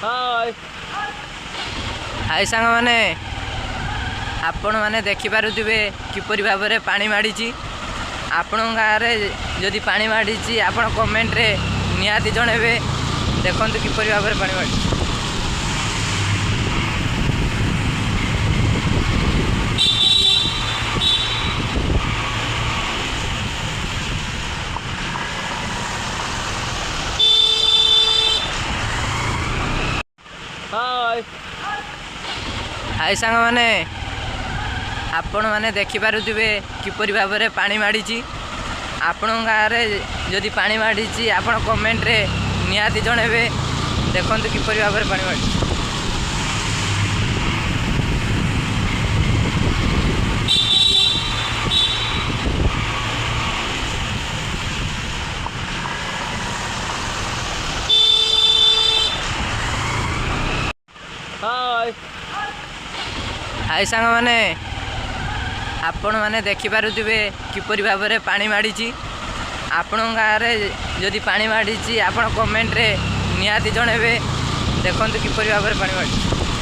हाय हाय सांग माने आपण माने देखि पारुथिबे किपरि भाबरे पानी माडीची आपण गारे जदि पानी माडीची आपण कमेंट रे नियाती जणेबे देखंतु किपरि भाबरे पानी माडी। हाय हाय सांग माने आपण माने देखि पारुथिबे किपरि भाबरे पानी माडीची आपण गारे जदि पानी माडीची आपण कमेंट रे नियाती जणेबे देखंतु किपरि भाबरे पानी माडी। हाय हाय सांग माने आपण माने देखि पारुथिबे किपरि भाबरे पानी माडीची आपण गारे जदि पानी माडीची आपण कमेंट रे नियाती जणेबे देखंतु किपरि भाबरे पानी माडी।